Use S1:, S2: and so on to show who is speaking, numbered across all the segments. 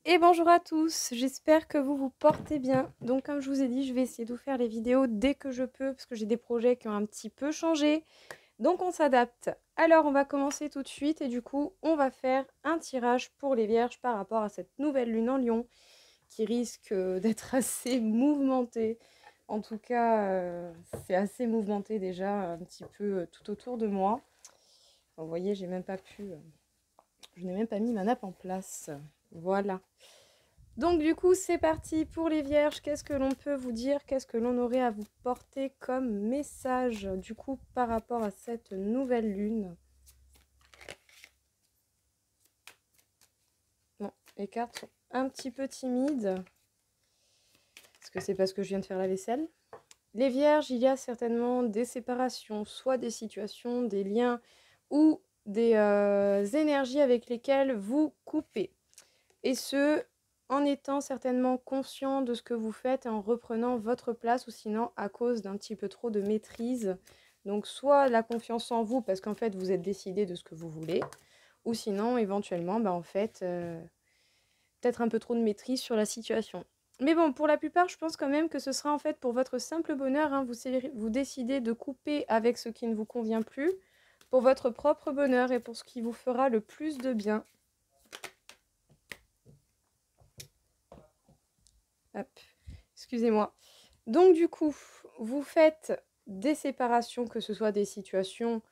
S1: Et bonjour à tous, j'espère que vous vous portez bien. Donc comme je vous ai dit, je vais essayer de vous faire les vidéos dès que je peux parce que j'ai des projets qui ont un petit peu changé. Donc on s'adapte. Alors on va commencer tout de suite et du coup on va faire un tirage pour les vierges par rapport à cette nouvelle lune en Lion qui risque d'être assez mouvementée. En tout cas, c'est assez mouvementé déjà un petit peu tout autour de moi. Vous voyez, j'ai même pas pu... je n'ai même pas mis ma nappe en place. Voilà. Donc du coup, c'est parti pour les vierges. Qu'est-ce que l'on peut vous dire? Qu'est-ce que l'on aurait à vous porter comme message du coup par rapport à cette nouvelle lune? Bon, les cartes sont un petit peu timides. Est-ce que c'est parce que je viens de faire la vaisselle? Les vierges, il y a certainement des séparations, soit des situations, des liens ou des énergies avec lesquelles vous coupez. Et ce, en étant certainement conscient de ce que vous faites et en reprenant votre place ou sinon à cause d'un petit peu trop de maîtrise. Donc soit la confiance en vous parce qu'en fait vous êtes décidé de ce que vous voulez ou sinon éventuellement peut-être un peu trop de maîtrise sur la situation. Mais bon, pour la plupart, je pense quand même que ce sera en fait pour votre simple bonheur. Hein, vous décidez de couper avec ce qui ne vous convient plus pour votre propre bonheur et pour ce qui vous fera le plus de bien. Hop, excusez-moi. Donc du coup, vous faites des séparations, que ce soit des situations,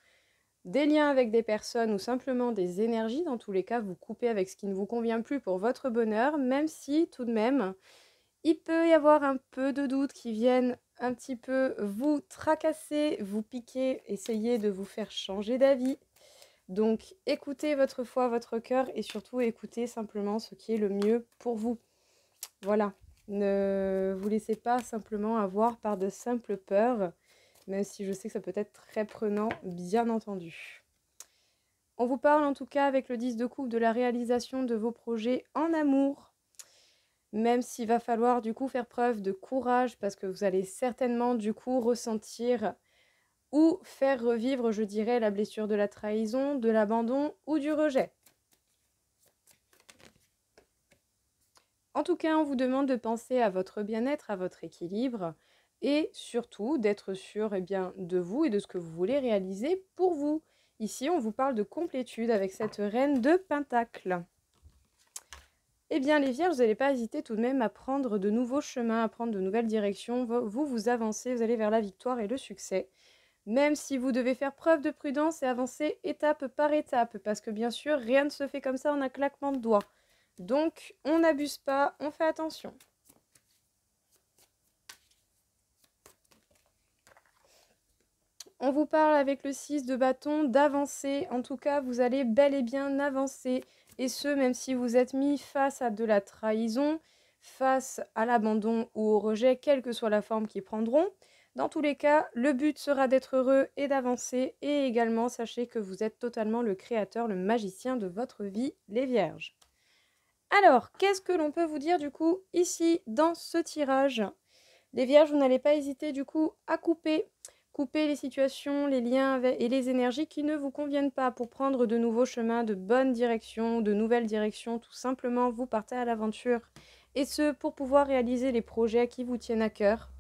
S1: des liens avec des personnes ou simplement des énergies. Dans tous les cas, vous coupez avec ce qui ne vous convient plus pour votre bonheur, même si tout de même, il peut y avoir un peu de doutes qui viennent un petit peu vous tracasser, vous piquer, essayer de vous faire changer d'avis. Donc écoutez votre foi, votre cœur et surtout écoutez simplement ce qui est le mieux pour vous. Voilà. Ne vous laissez pas simplement avoir par de simples peurs, même si je sais que ça peut être très prenant, bien entendu. On vous parle en tout cas avec le 10 de coupe de la réalisation de vos projets en amour, même s'il va falloir du coup faire preuve de courage parce que vous allez certainement du coup ressentir ou faire revivre, je dirais, la blessure de la trahison, de l'abandon ou du rejet. En tout cas, on vous demande de penser à votre bien-être, à votre équilibre et surtout d'être sûr de vous et de ce que vous voulez réaliser pour vous. Ici, on vous parle de complétude avec cette reine de Pentacle. Eh bien, les vierges, vous n'allez pas hésiter tout de même à prendre de nouveaux chemins, à prendre de nouvelles directions. Vous avancez, vous allez vers la victoire et le succès. Même si vous devez faire preuve de prudence et avancer étape par étape. Parce que bien sûr, rien ne se fait comme ça en un claquement de doigts. Donc, on n'abuse pas, on fait attention. On vous parle avec le 6 de bâton d'avancer. En tout cas, vous allez bel et bien avancer. Et ce, même si vous êtes mis face à de la trahison, face à l'abandon ou au rejet, quelle que soit la forme qu'ils prendront. Dans tous les cas, le but sera d'être heureux et d'avancer. Et également, sachez que vous êtes totalement le créateur, le magicien de votre vie, les vierges. Alors, qu'est-ce que l'on peut vous dire du coup ici dans ce tirage? Les vierges, vous n'allez pas hésiter du coup à couper les situations, les liens et les énergies qui ne vous conviennent pas pour prendre de nouveaux chemins, de bonnes directions, de nouvelles directions. Tout simplement, vous partez à l'aventure. Et ce, pour pouvoir réaliser les projets qui vous tiennent à cœur.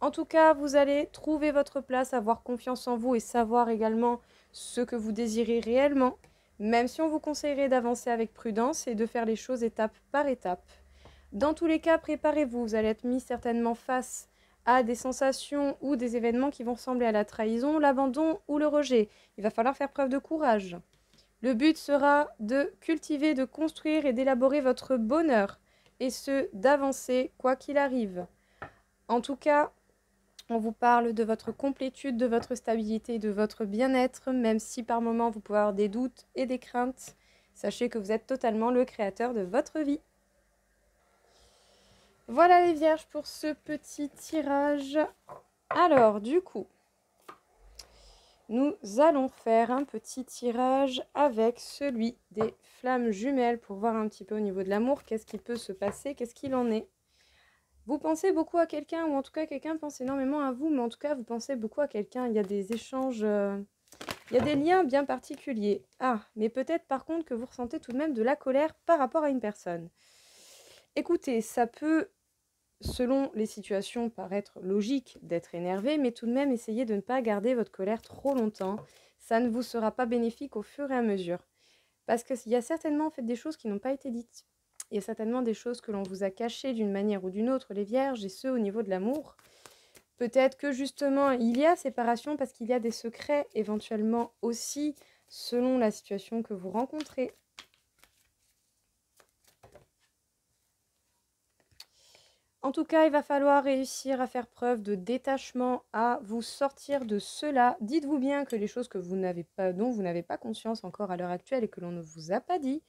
S1: En tout cas, vous allez trouver votre place, avoir confiance en vous et savoir également ce que vous désirez réellement, même si on vous conseillerait d'avancer avec prudence et de faire les choses étape par étape. Dans tous les cas, préparez-vous, vous allez être mis certainement face à des sensations ou des événements qui vont ressembler à la trahison, l'abandon ou le rejet. Il va falloir faire preuve de courage. Le but sera de cultiver, de construire et d'élaborer votre bonheur, et ce, d'avancer quoi qu'il arrive. En tout cas, on vous parle de votre complétude, de votre stabilité, de votre bien-être, même si par moments vous pouvez avoir des doutes et des craintes. Sachez que vous êtes totalement le créateur de votre vie. Voilà les vierges pour ce petit tirage. Alors, du coup, nous allons faire un petit tirage avec celui des flammes jumelles pour voir un petit peu au niveau de l'amour, qu'est-ce qui peut se passer, qu'est-ce qu'il en est. Vous pensez beaucoup à quelqu'un, ou en tout cas quelqu'un pense énormément à vous, mais en tout cas vous pensez beaucoup à quelqu'un. Il y a des échanges, il y a des liens bien particuliers. Ah, mais peut-être par contre que vous ressentez tout de même de la colère par rapport à une personne. Écoutez, ça peut, selon les situations, paraître logique d'être énervé, mais tout de même, essayez de ne pas garder votre colère trop longtemps. Ça ne vous sera pas bénéfique au fur et à mesure. Parce qu'il y a certainement en fait des choses qui n'ont pas été dites. Il y a certainement des choses que l'on vous a cachées d'une manière ou d'une autre, les vierges, et ce au niveau de l'amour. Peut-être que justement il y a séparation parce qu'il y a des secrets éventuellement aussi selon la situation que vous rencontrez. En tout cas, il va falloir réussir à faire preuve de détachement, à vous sortir de cela. Dites-vous bien que les choses que vous n'avez pas, dont vous n'avez pas conscience encore à l'heure actuelle et que l'on ne vous a pas dit,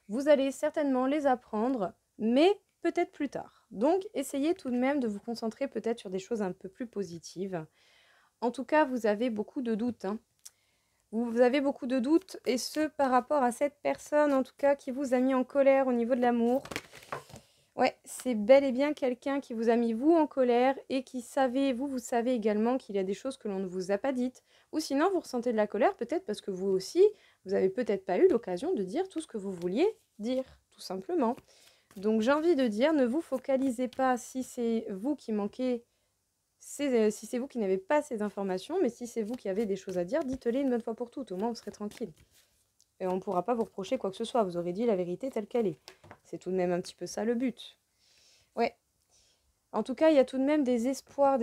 S1: vous allez certainement les apprendre, mais peut-être plus tard. Donc, essayez tout de même de vous concentrer peut-être sur des choses un peu plus positives. En tout cas, vous avez beaucoup de doutes, hein. Vous avez beaucoup de doutes, et ce par rapport à cette personne, en tout cas, qui vous a mis en colère au niveau de l'amour. Ouais, c'est bel et bien quelqu'un qui vous a mis vous en colère et qui savait, vous savez également qu'il y a des choses que l'on ne vous a pas dites. Ou sinon, vous ressentez de la colère peut-être parce que vous aussi, vous avez peut-être pas eu l'occasion de dire tout ce que vous vouliez dire, tout simplement. Donc j'ai envie de dire, ne vous focalisez pas si c'est vous qui manquez, si c'est vous qui n'avez pas ces informations, mais si c'est vous qui avez des choses à dire, dites-les une bonne fois pour toutes, au moins vous serez tranquille. Et on ne pourra pas vous reprocher quoi que ce soit, vous aurez dit la vérité telle qu'elle est. C'est tout de même un petit peu ça le but. Ouais. En tout cas, il y a tout de même des espoirs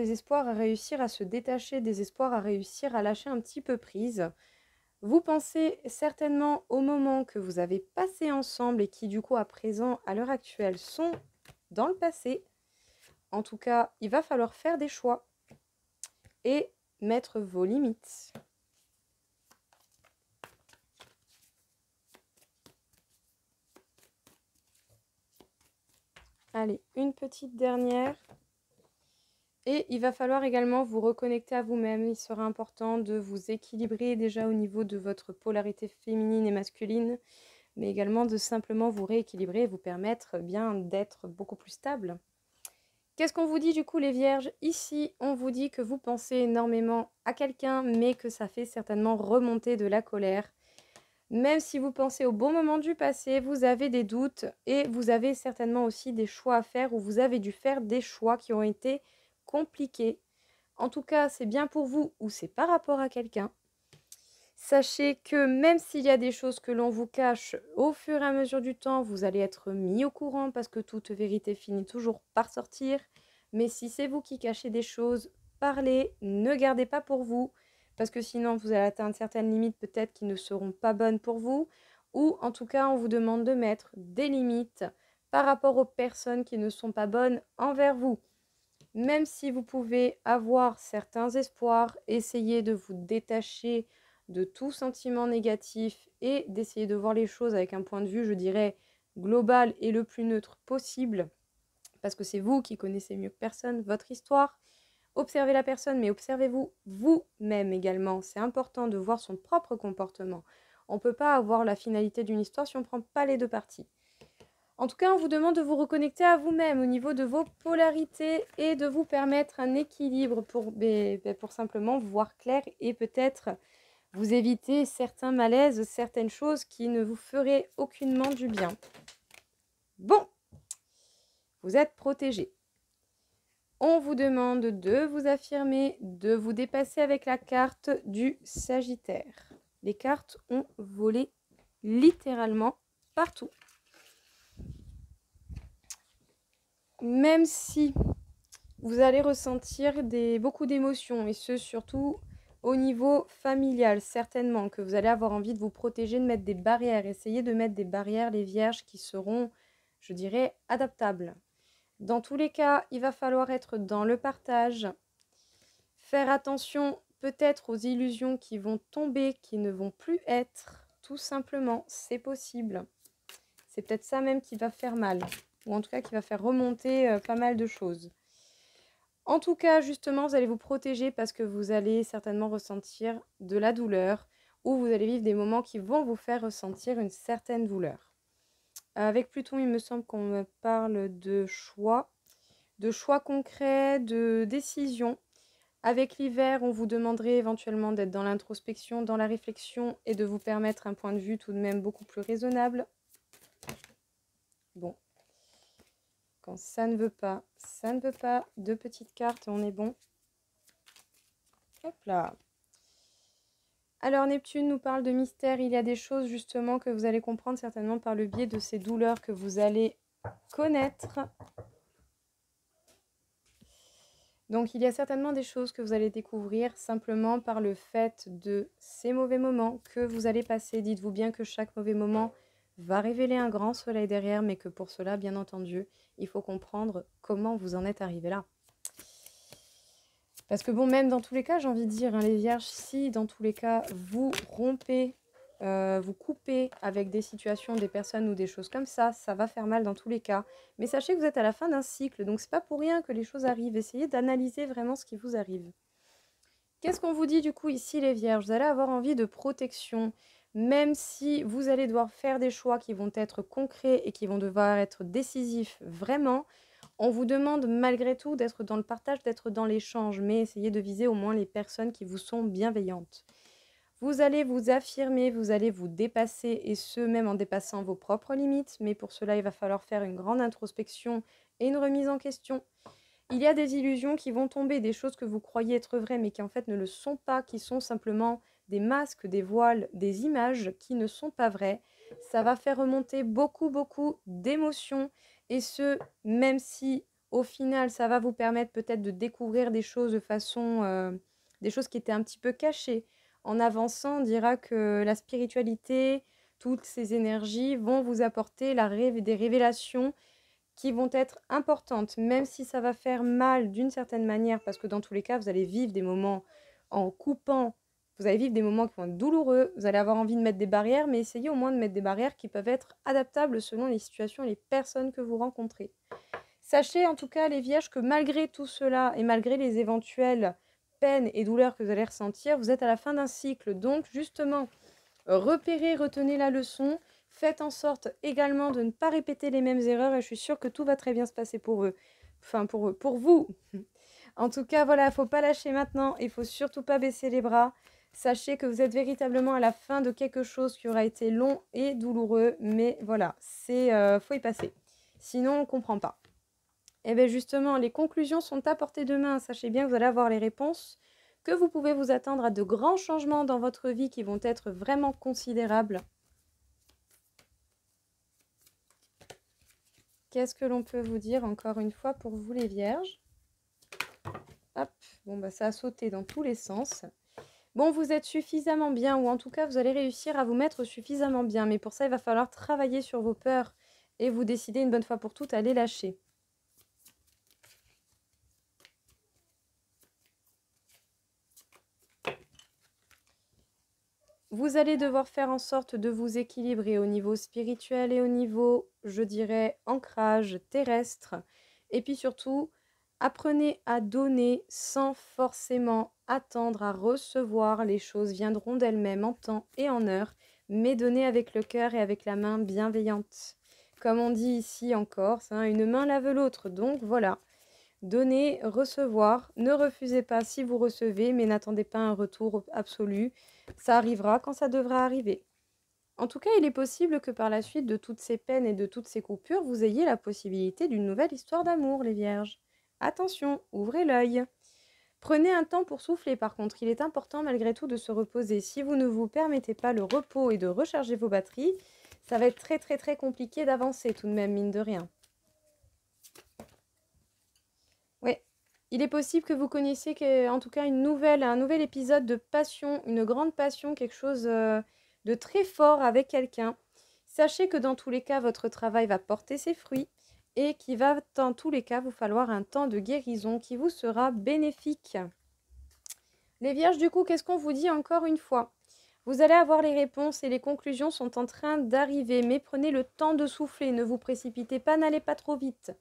S1: à réussir à se détacher, des espoirs à réussir à lâcher un petit peu prise. Vous pensez certainement aux moments que vous avez passés ensemble et qui du coup à présent, à l'heure actuelle, sont dans le passé. En tout cas, il va falloir faire des choix et mettre vos limites. Allez, une petite dernière. Et il va falloir également vous reconnecter à vous-même. Il sera important de vous équilibrer déjà au niveau de votre polarité féminine et masculine, mais également de simplement vous rééquilibrer et vous permettre bien d'être beaucoup plus stable. Qu'est-ce qu'on vous dit du coup les vierges? Ici, on vous dit que vous pensez énormément à quelqu'un, mais que ça fait certainement remonter de la colère. Même si vous pensez au bon moment du passé, vous avez des doutes et vous avez certainement aussi des choix à faire ou vous avez dû faire des choix qui ont été compliqués. En tout cas, c'est bien pour vous ou c'est par rapport à quelqu'un. Sachez que même s'il y a des choses que l'on vous cache, au fur et à mesure du temps, vous allez être mis au courant parce que toute vérité finit toujours par sortir. Mais si c'est vous qui cachez des choses, parlez, ne gardez pas pour vous parce que sinon vous allez atteindre certaines limites peut-être qui ne seront pas bonnes pour vous. Ou en tout cas, on vous demande de mettre des limites par rapport aux personnes qui ne sont pas bonnes envers vous. Même si vous pouvez avoir certains espoirs, essayez de vous détacher de tout sentiment négatif et d'essayer de voir les choses avec un point de vue, je dirais, global et le plus neutre possible, parce que c'est vous qui connaissez mieux que personne votre histoire. Observez la personne, mais observez-vous vous-même également. C'est important de voir son propre comportement. On ne peut pas avoir la finalité d'une histoire si on ne prend pas les deux parties. En tout cas, on vous demande de vous reconnecter à vous-même au niveau de vos polarités et de vous permettre un équilibre pour simplement voir clair et peut-être vous éviter certains malaises, certaines choses qui ne vous feraient aucunement du bien. Bon, vous êtes protégés. On vous demande de vous affirmer, de vous dépasser avec la carte du Sagittaire. Les cartes ont volé littéralement partout. Même si vous allez ressentir beaucoup d'émotions, et ce surtout au niveau familial, certainement, que vous allez avoir envie de vous protéger, de mettre des barrières. Essayez de mettre des barrières, les vierges, qui seront, je dirais, adaptables. Dans tous les cas, il va falloir être dans le partage, faire attention peut-être aux illusions qui vont tomber, qui ne vont plus être, tout simplement, c'est possible. C'est peut-être ça même qui va faire mal, ou en tout cas qui va faire remonter pas mal de choses. En tout cas, justement, vous allez vous protéger parce que vous allez certainement ressentir de la douleur ou vous allez vivre des moments qui vont vous faire ressentir une certaine douleur. Avec Pluton, il me semble qu'on me parle de choix concrets, de décisions. Avec l'hiver, on vous demanderait éventuellement d'être dans l'introspection, dans la réflexion et de vous permettre un point de vue tout de même beaucoup plus raisonnable. Bon. Quand ça ne veut pas, ça ne veut pas. 2 petites cartes et on est bon. Hop là. Alors Neptune nous parle de mystère. Il y a des choses justement que vous allez comprendre certainement par le biais de ces douleurs que vous allez connaître. Donc il y a certainement des choses que vous allez découvrir simplement par le fait de ces mauvais moments que vous allez passer. Dites-vous bien que chaque mauvais moment va révéler un grand soleil derrière, mais que pour cela, bien entendu, il faut comprendre comment vous en êtes arrivé là. Parce que bon, même dans tous les cas, j'ai envie de dire, hein, les vierges, si dans tous les cas, vous rompez, vous coupez avec des situations, des personnes ou des choses comme ça va faire mal dans tous les cas. Mais sachez que vous êtes à la fin d'un cycle, donc c'est pas pour rien que les choses arrivent. Essayez d'analyser vraiment ce qui vous arrive. Qu'est-ce qu'on vous dit du coup ici les vierges? Vous allez avoir envie de protection, même si vous allez devoir faire des choix qui vont être concrets et qui vont devoir être décisifs vraiment. On vous demande malgré tout d'être dans le partage, d'être dans l'échange, mais essayez de viser au moins les personnes qui vous sont bienveillantes. Vous allez vous affirmer, vous allez vous dépasser, et ce, même en dépassant vos propres limites, mais pour cela, il va falloir faire une grande introspection et une remise en question. Il y a des illusions qui vont tomber, des choses que vous croyez être vraies, mais qui en fait ne le sont pas, qui sont simplement des masques, des voiles, des images qui ne sont pas vraies. Ça va faire remonter beaucoup, beaucoup d'émotions, et ce, même si au final, ça va vous permettre peut-être de découvrir des choses de façon, des choses qui étaient un petit peu cachées. En avançant, on dira que la spiritualité, toutes ces énergies vont vous apporter des révélations qui vont être importantes, même si ça va faire mal d'une certaine manière, parce que dans tous les cas, vous allez vivre des moments en coupant, vous allez vivre des moments qui vont être douloureux, vous allez avoir envie de mettre des barrières, mais essayez au moins de mettre des barrières qui peuvent être adaptables selon les situations et les personnes que vous rencontrez. Sachez en tout cas, les vierges, que malgré tout cela et malgré les éventuelles peines et douleurs que vous allez ressentir, vous êtes à la fin d'un cycle. Donc justement, repérez, retenez la leçon. Faites en sorte également de ne pas répéter les mêmes erreurs et je suis sûre que tout va très bien se passer pour eux. Enfin, pour vous. En tout cas, voilà, il ne faut pas lâcher maintenant. Il ne faut surtout pas baisser les bras. Sachez que vous êtes véritablement à la fin de quelque chose qui aura été long et douloureux. Mais voilà, faut y passer. Sinon, on ne comprend pas. Et bien justement, les conclusions sont à portée de main. Sachez bien que vous allez avoir les réponses, que vous pouvez vous attendre à de grands changements dans votre vie qui vont être vraiment considérables. Qu'est-ce que l'on peut vous dire encore une fois pour vous les vierges? Hop, bon bah ça a sauté dans tous les sens. Bon, vous êtes suffisamment bien, ou en tout cas vous allez réussir à vous mettre suffisamment bien. Mais pour ça, il va falloir travailler sur vos peurs et vous décider une bonne fois pour toutes à les lâcher. Vous allez devoir faire en sorte de vous équilibrer au niveau spirituel et au niveau, je dirais, ancrage terrestre. Et puis surtout, apprenez à donner sans forcément attendre à recevoir. Les choses viendront d'elles-mêmes en temps et en heure, mais donnez avec le cœur et avec la main bienveillante. Comme on dit ici en Corse, hein, une main lave l'autre. Donc voilà. Donner, recevoir, ne refusez pas si vous recevez, mais n'attendez pas un retour absolu. Ça arrivera quand ça devra arriver. En tout cas, il est possible que par la suite de toutes ces peines et de toutes ces coupures, vous ayez la possibilité d'une nouvelle histoire d'amour, les vierges. Attention, ouvrez l'œil. Prenez un temps pour souffler, par contre. Il est important malgré tout de se reposer. Si vous ne vous permettez pas le repos et de recharger vos batteries, ça va être très très très compliqué d'avancer tout de même, mine de rien. Ouais, il est possible que vous connaissiez en tout cas un nouvel épisode de passion, une grande passion, quelque chose de très fort avec quelqu'un. Sachez que dans tous les cas, votre travail va porter ses fruits et qu'il va dans tous les cas vous falloir un temps de guérison qui vous sera bénéfique. Les vierges, du coup, qu'est-ce qu'on vous dit encore une fois? Vous allez avoir les réponses et les conclusions sont en train d'arriver, mais prenez le temps de souffler, ne vous précipitez pas, n'allez pas trop vite.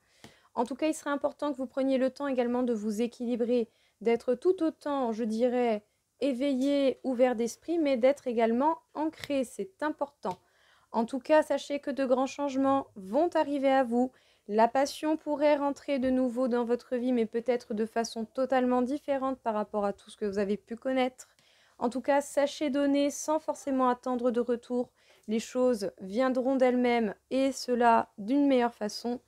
S1: En tout cas, il serait important que vous preniez le temps également de vous équilibrer, d'être tout autant, je dirais, éveillé, ouvert d'esprit, mais d'être également ancré, c'est important. En tout cas, sachez que de grands changements vont arriver à vous. La passion pourrait rentrer de nouveau dans votre vie, mais peut-être de façon totalement différente par rapport à tout ce que vous avez pu connaître. En tout cas, sachez donner sans forcément attendre de retour. Les choses viendront d'elles-mêmes et cela d'une meilleure façon.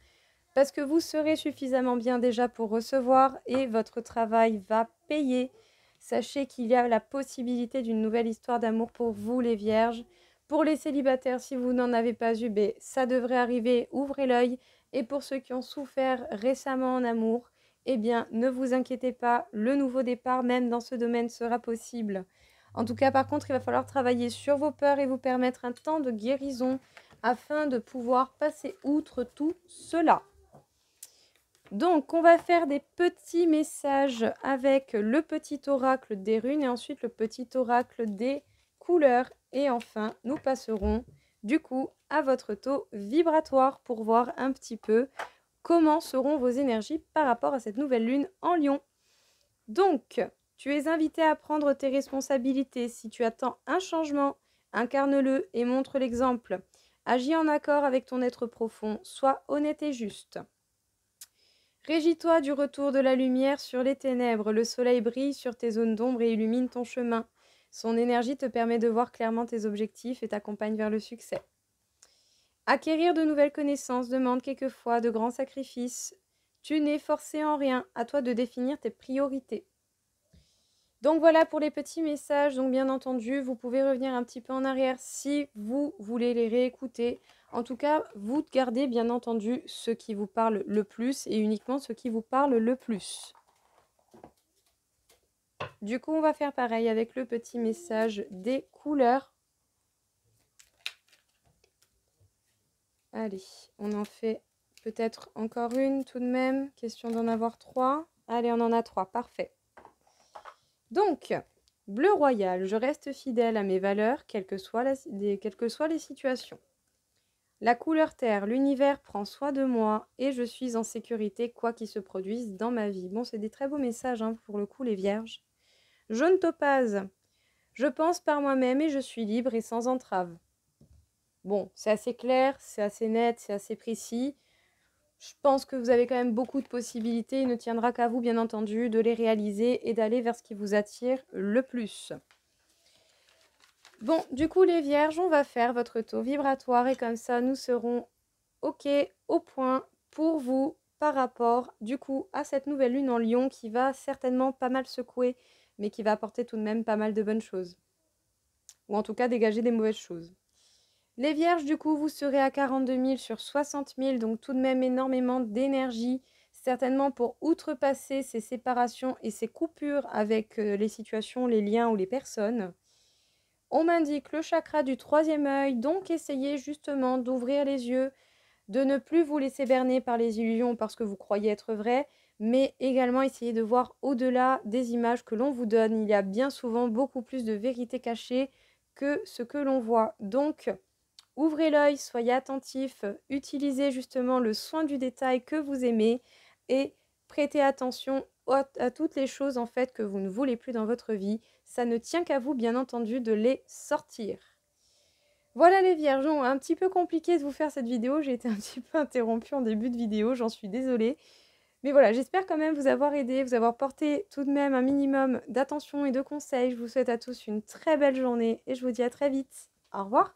S1: parce que vous serez suffisamment bien déjà pour recevoir et votre travail va payer. Sachez qu'il y a la possibilité d'une nouvelle histoire d'amour pour vous les vierges. Pour les célibataires, si vous n'en avez pas eu, ça devrait arriver, ouvrez l'œil. Et pour ceux qui ont souffert récemment en amour, eh bien, ne vous inquiétez pas, le nouveau départ, même dans ce domaine, sera possible. En tout cas, par contre, il va falloir travailler sur vos peurs et vous permettre un temps de guérison afin de pouvoir passer outre tout cela. Donc, on va faire des petits messages avec le petit oracle des runes et ensuite le petit oracle des couleurs. Et enfin, nous passerons du coup à votre taux vibratoire pour voir un petit peu comment seront vos énergies par rapport à cette nouvelle lune en Lion. Donc, tu es invité à prendre tes responsabilités. Si tu attends un changement, incarne-le et montre l'exemple. Agis en accord avec ton être profond, sois honnête et juste. Régis-toi du retour de la lumière sur les ténèbres. Le soleil brille sur tes zones d'ombre et illumine ton chemin. Son énergie te permet de voir clairement tes objectifs et t'accompagne vers le succès. Acquérir de nouvelles connaissances demande quelquefois de grands sacrifices. Tu n'es forcé en rien, à toi de définir tes priorités. Donc voilà pour les petits messages. Donc bien entendu, vous pouvez revenir un petit peu en arrière si vous voulez les réécouter. En tout cas, vous gardez bien entendu ce qui vous parle le plus et uniquement ce qui vous parle le plus. Du coup, on va faire pareil avec le petit message des couleurs. Allez, on en fait peut-être encore une tout de même. Question d'en avoir 3. Allez, on en a 3. Parfait. Donc, bleu royal, je reste fidèle à mes valeurs, quelles que soient les situations. La couleur terre, l'univers prend soin de moi et je suis en sécurité quoi qu'il se produise dans ma vie. Bon, c'est des très beaux messages pour le coup, les vierges. Jaune topaze, je pense par moi-même et je suis libre et sans entrave. Bon, c'est assez clair, c'est assez net, c'est assez précis. Je pense que vous avez quand même beaucoup de possibilités. Il ne tiendra qu'à vous, bien entendu, de les réaliser et d'aller vers ce qui vous attire le plus. Bon, du coup, les vierges, on va faire votre taux vibratoire et comme ça, nous serons OK, au point pour vous par rapport, du coup, à cette nouvelle lune en Lion qui va certainement pas mal secouer, mais qui va apporter tout de même pas mal de bonnes choses. Ou en tout cas, dégager des mauvaises choses. Les vierges, du coup, vous serez à 42 000 sur 60 000, donc tout de même énormément d'énergie, certainement pour outrepasser ces séparations et ces coupures avec les situations, les liens ou les personnes. On m'indique le chakra du troisième œil, donc essayez justement d'ouvrir les yeux, de ne plus vous laisser berner par les illusions parce que vous croyez être vrai, mais également essayez de voir au-delà des images que l'on vous donne. Il y a bien souvent beaucoup plus de vérité cachée que ce que l'on voit. Donc, ouvrez l'œil, soyez attentifs, utilisez justement le soin du détail que vous aimez et prêtez attention à toutes les choses en fait que vous ne voulez plus dans votre vie. Ça ne tient qu'à vous bien entendu de les sortir. Voilà les vierges, un petit peu compliqué de vous faire cette vidéo, j'ai été un petit peu interrompue en début de vidéo, j'en suis désolée. Mais voilà, j'espère quand même vous avoir aidé, vous avoir porté tout de même un minimum d'attention et de conseils. Je vous souhaite à tous une très belle journée et je vous dis à très vite. Au revoir.